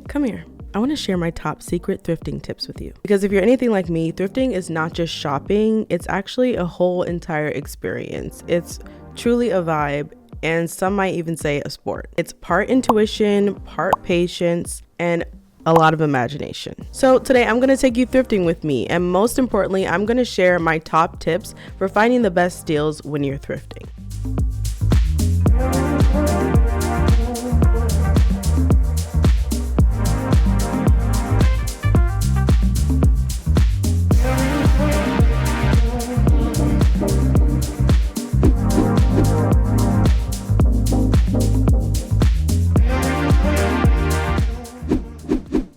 Come here. I want to share my top secret thrifting tips with you. Because if you're anything like me, thrifting is not just shopping, it's actually a whole entire experience. It's truly a vibe, and some might even say a sport. It's part intuition, part patience, and a lot of imagination. So today I'm going to take you thrifting with me, and most importantly, I'm going to share my top tips for finding the best deals when you're thrifting.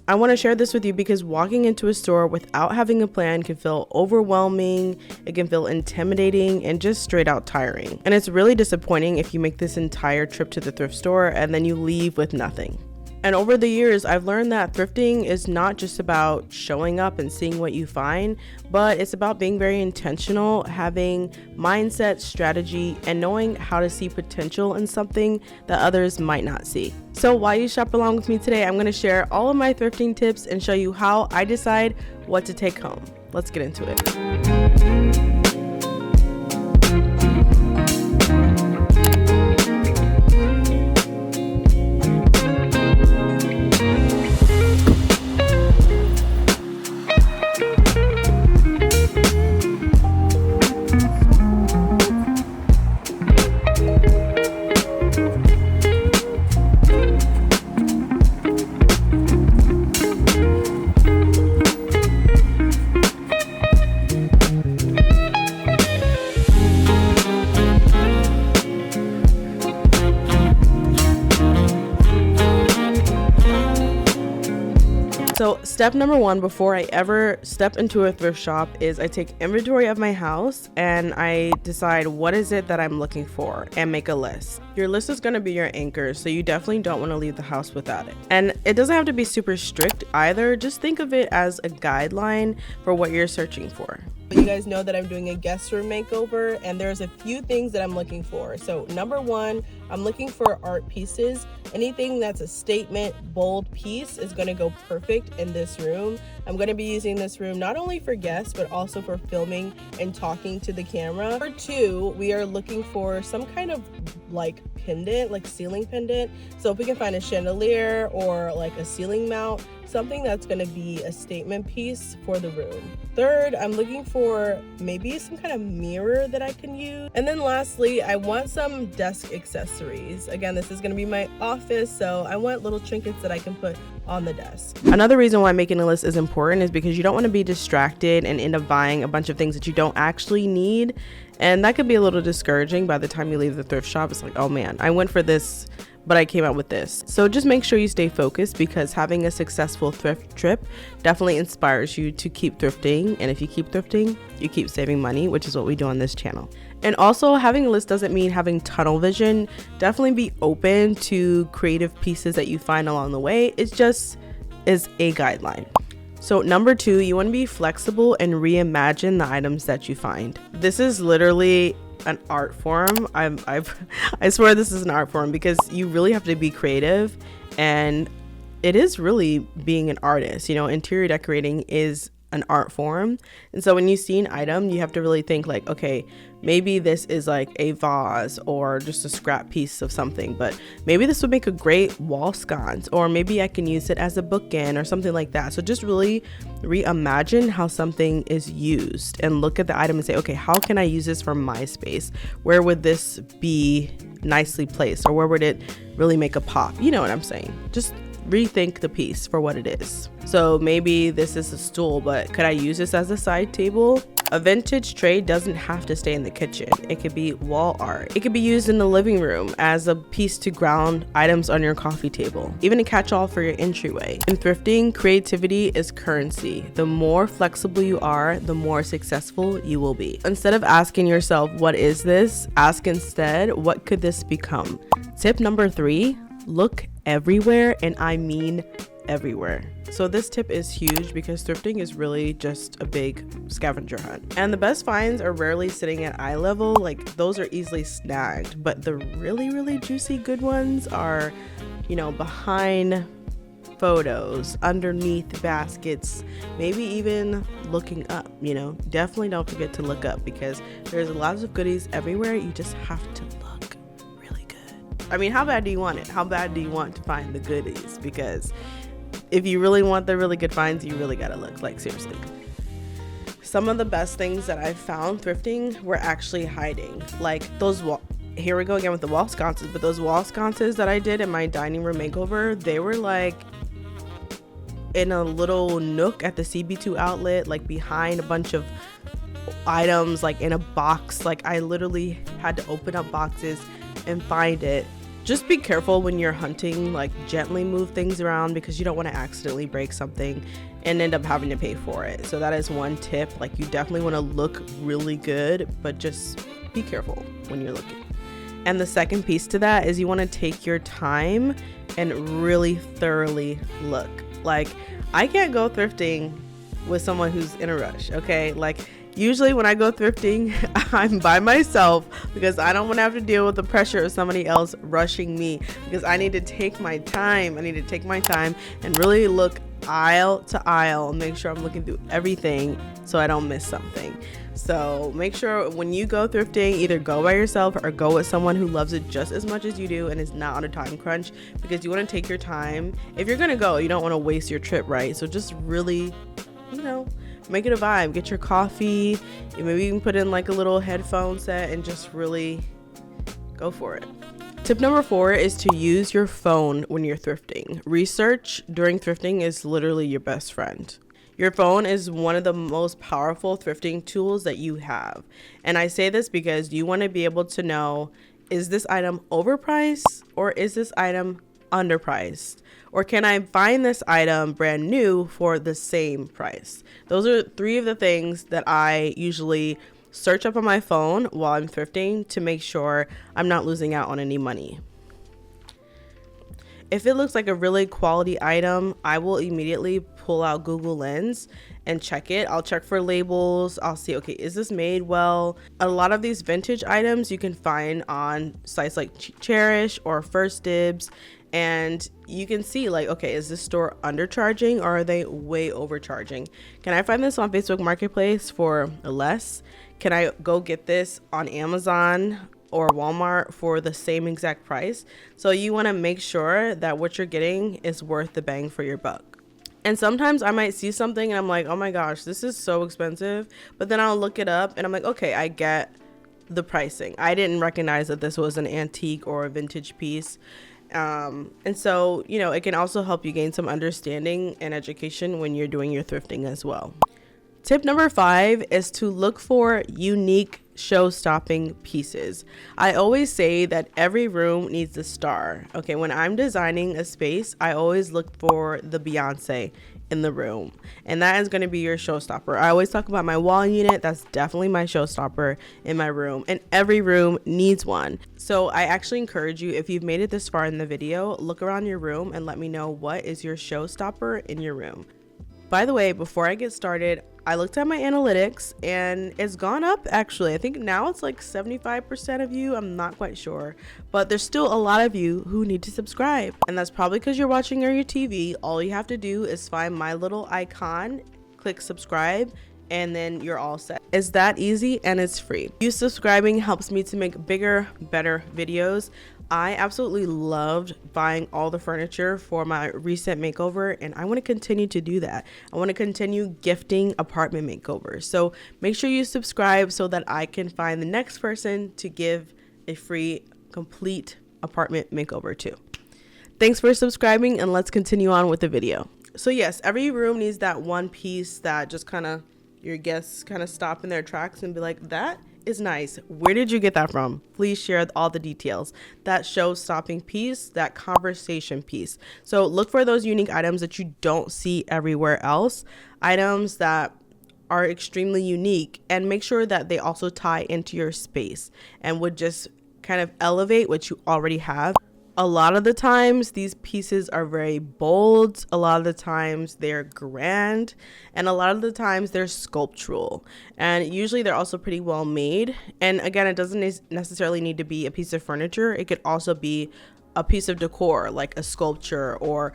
I want to share this with you because walking into a store without having a plan can feel overwhelming, it can feel intimidating, and just straight out tiring. And it's really disappointing if you make this entire trip to the thrift store and then you leave with nothing. And over the years, I've learned that thrifting is not just about showing up and seeing what you find, but it's about being very intentional, having mindset, strategy, and knowing how to see potential in something that others might not see. So while you shop along with me today, I'm going to share all of my thrifting tips and show you how I decide what to take home. Let's get into it. So step number one before I ever step into a thrift shop is I take inventory of my house and I decide what is it that I'm looking for and make a list. Your list is going to be your anchor, so you definitely don't want to leave the house without it. And it doesn't have to be super strict either. Just think of it as a guideline for what you're searching for. You guys know that I'm doing a guest room makeover, and there's a few things that I'm looking for. So number one, I'm looking for art pieces. Anything that's a statement, bold piece is going to go perfect in this room. I'm going to be using this room not only for guests, but also for filming and talking to the camera. Number two, we are looking for some kind of like pendant, like ceiling pendant. So if we can find a chandelier or like a ceiling mount, something that's going to be a statement piece for the room. Third, I'm looking for maybe some kind of mirror that I can use. And then lastly, I want some desk accessories. Again, this is going to be my office, so I want little trinkets that I can put on the desk. Another reason why making a list is important is because you don't want to be distracted and end up buying a bunch of things that you don't actually need. And that could be a little discouraging by the time you leave the thrift shop. It's like, oh man, I went for this, but I came out with this. So just make sure you stay focused, because having a successful thrift trip definitely inspires you to keep thrifting. And if you keep thrifting, you keep saving money, which is what we do on this channel. And also, having a list doesn't mean having tunnel vision. Definitely be open to creative pieces that you find along the way. It just is a guideline. So number two, you want to be flexible and reimagine the items that you find. This is literally an art form. I swear this is an art form, because you really have to be creative, and it is really being an artist. You know, interior decorating is an art form. And so when you see an item, you have to really think like, okay, maybe this is like a vase or just a scrap piece of something, but maybe this would make a great wall sconce, or maybe I can use it as a bookend or something like that. So just really reimagine how something is used and look at the item and say, okay, how can I use this for my space? Where would this be nicely placed, or where would it really make a pop? You know what I'm saying? Just rethink the piece for what it is. So maybe this is a stool, but could I use this as a side table? A vintage tray doesn't have to stay in the kitchen. It could be wall art. It could be used in the living room as a piece to ground items on your coffee table, even a catch-all for your entryway. In thrifting, creativity is currency. The more flexible you are, the more successful you will be. Instead of asking yourself, what is this? Ask instead, what could this become? Tip number 3, look everywhere, and I mean everywhere. So this tip is huge because thrifting is really just a big scavenger hunt, and the best finds are rarely sitting at eye level. Like, those are easily snagged, but the really juicy good ones are, you know, behind photos, underneath baskets, maybe even looking up. Definitely don't forget to look up, because there's lots of goodies everywhere. You just have to look really good. I mean, how bad do you want it? How bad do you want to find the goodies? Because if you really want the really good finds, you really gotta look, like, seriously. Some of the best things that I found thrifting were actually hiding, like those here we go again with the wall sconces, but those wall sconces that I did in my dining room makeover, they were like in a little nook at the CB2 outlet, like behind a bunch of items, like in a box. Like, I literally had to open up boxes and find it. Just be careful when you're hunting, like gently move things around, because you don't want to accidentally break something and end up having to pay for it. So that is one tip. Like, you definitely want to look really good, but just be careful when you're looking. And the second piece to that is you want to take your time and really thoroughly look. Like, I can't go thrifting with someone who's in a rush, okay? Like, usually when I go thrifting, I'm by myself, because I don't want to have to deal with the pressure of somebody else rushing me, because I need to take my time. I need to take my time and really look aisle to aisle and make sure I'm looking through everything so I don't miss something. So make sure when you go thrifting, either go by yourself or go with someone who loves it just as much as you do and is not on a time crunch, because you want to take your time. If you're going to go, you don't want to waste your trip, right? So just really, make it a vibe. Get your coffee. Maybe you can put in like a little headphone set and just really go for it. Tip number 4 is to use your phone when you're thrifting. Research during thrifting is literally your best friend. Your phone is one of the most powerful thrifting tools that you have. And I say this because you want to be able to know, is this item overpriced or is this item underpriced? Or can I find this item brand new for the same price? Those are 3 of the things that I usually search up on my phone while I'm thrifting to make sure I'm not losing out on any money. If it looks like a really quality item, I will immediately pull out Google Lens and check it. I'll check for labels. I'll see, okay, is this made well? A lot of these vintage items you can find on sites like Cherish or First Dibs, and you can see, like, okay, is this store undercharging or are they way overcharging? Can I find this on Facebook Marketplace for less? Can I go get this on Amazon or Walmart for the same exact price? So you want to make sure that what you're getting is worth the bang for your buck. And sometimes I might see something and I'm like, oh my gosh, this is so expensive. But then I'll look it up and I'm like, okay, I get the pricing. I didn't recognize that this was an antique or a vintage piece. And so, it can also help you gain some understanding and education when you're doing your thrifting as well. Tip number 5 is to look for unique show-stopping pieces. I always say that every room needs a star. Okay, when I'm designing a space, I always look for the Beyonce in the room, and that is going to be your showstopper. I always talk about my wall unit. That's definitely my showstopper in my room, and every room needs one. So I actually encourage you, if you've made it this far in the video, look around your room and let me know what is your showstopper in your room. By the way, before I get started, I looked at my analytics and it's gone up actually. I think now it's like 75% of you. I'm not quite sure, but there's still a lot of you who need to subscribe. And that's probably because you're watching on your TV. All you have to do is find my little icon, click subscribe, and then you're all set. It's that easy and it's free. You subscribing helps me to make bigger, better videos. I absolutely loved buying all the furniture for my recent makeover, and I want to continue to do that. I want to continue gifting apartment makeovers. So make sure you subscribe so that I can find the next person to give a free, complete apartment makeover to. Thanks for subscribing, and let's continue on with the video. So yes, every room needs that one piece that just kind of, your guests kind of stop in their tracks and be like, that is nice. Where did you get that from? Please share all the details. That show-stopping piece, that conversation piece. So look for those unique items that you don't see everywhere else, items that are extremely unique, and make sure that they also tie into your space and would just kind of elevate what you already have. A lot of the times these pieces are very bold, a lot of the times they're grand, and a lot of the times they're sculptural, and usually they're also pretty well made. And again, it doesn't necessarily need to be a piece of furniture. It could also be a piece of decor, like a sculpture or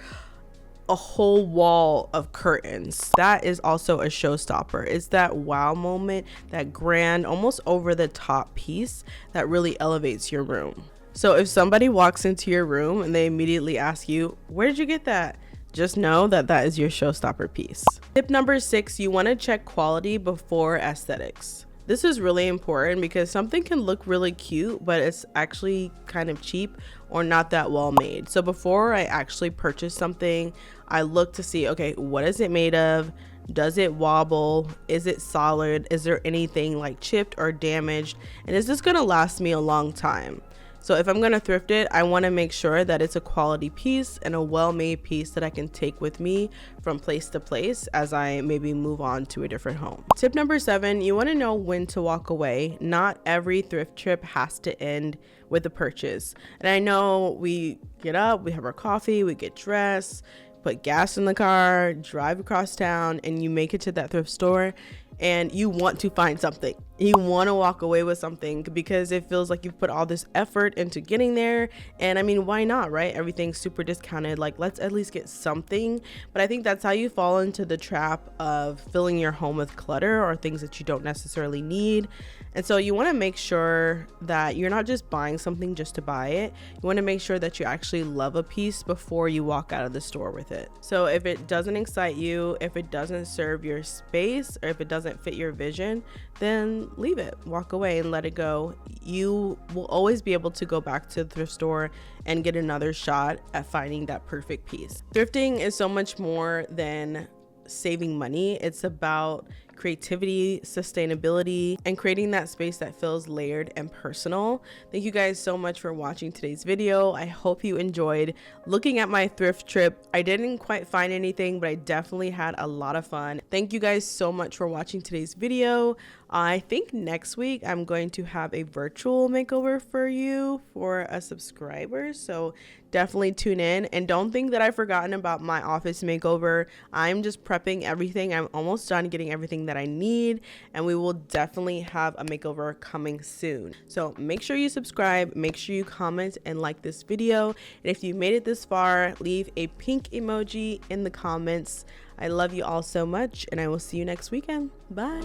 a whole wall of curtains. That is also a showstopper. It's that wow moment, that grand, almost over the top piece that really elevates your room. So if somebody walks into your room and they immediately ask you, where did you get that? Just know that that is your showstopper piece. Tip number 6, you want to check quality before aesthetics. This is really important because something can look really cute, but it's actually kind of cheap or not that well made. So before I actually purchase something, I look to see, okay, what is it made of? Does it wobble? Is it solid? Is there anything like chipped or damaged? And is this gonna last me a long time? So if I'm gonna thrift it, I wanna make sure that it's a quality piece and a well-made piece that I can take with me from place to place as I maybe move on to a different home. Tip number 7, you wanna know when to walk away. Not every thrift trip has to end with a purchase. And I know we get up, we have our coffee, we get dressed, put gas in the car, drive across town, and you make it to that thrift store and you want to find something. You want to walk away with something because it feels like you've put all this effort into getting there. And I mean, why not, right? Everything's super discounted. Like, let's at least get something. But I think that's how you fall into the trap of filling your home with clutter or things that you don't necessarily need. And so you want to make sure that you're not just buying something just to buy it. You want to make sure that you actually love a piece before you walk out of the store with it. So if it doesn't excite you, if it doesn't serve your space, or if it doesn't fit your vision, then leave it, walk away and let it go. You will always be able to go back to the thrift store and get another shot at finding that perfect piece. Thrifting is so much more than saving money. It's about creativity, sustainability, and creating that space that feels layered and personal. Thank you guys so much for watching today's video. I hope you enjoyed looking at my thrift trip. I didn't quite find anything, but I definitely had a lot of fun. Thank you guys so much for watching today's video. I think next week I'm going to have a virtual makeover for you for a subscriber, so definitely tune in. And don't think that I've forgotten about my office makeover. I'm just prepping everything. I'm almost done getting everything that I need, and we will definitely have a makeover coming soon. So make sure you subscribe, make sure you comment and like this video, and if you made it this far, leave a pink emoji in the comments. I love you all so much, and I will see you next weekend. Bye.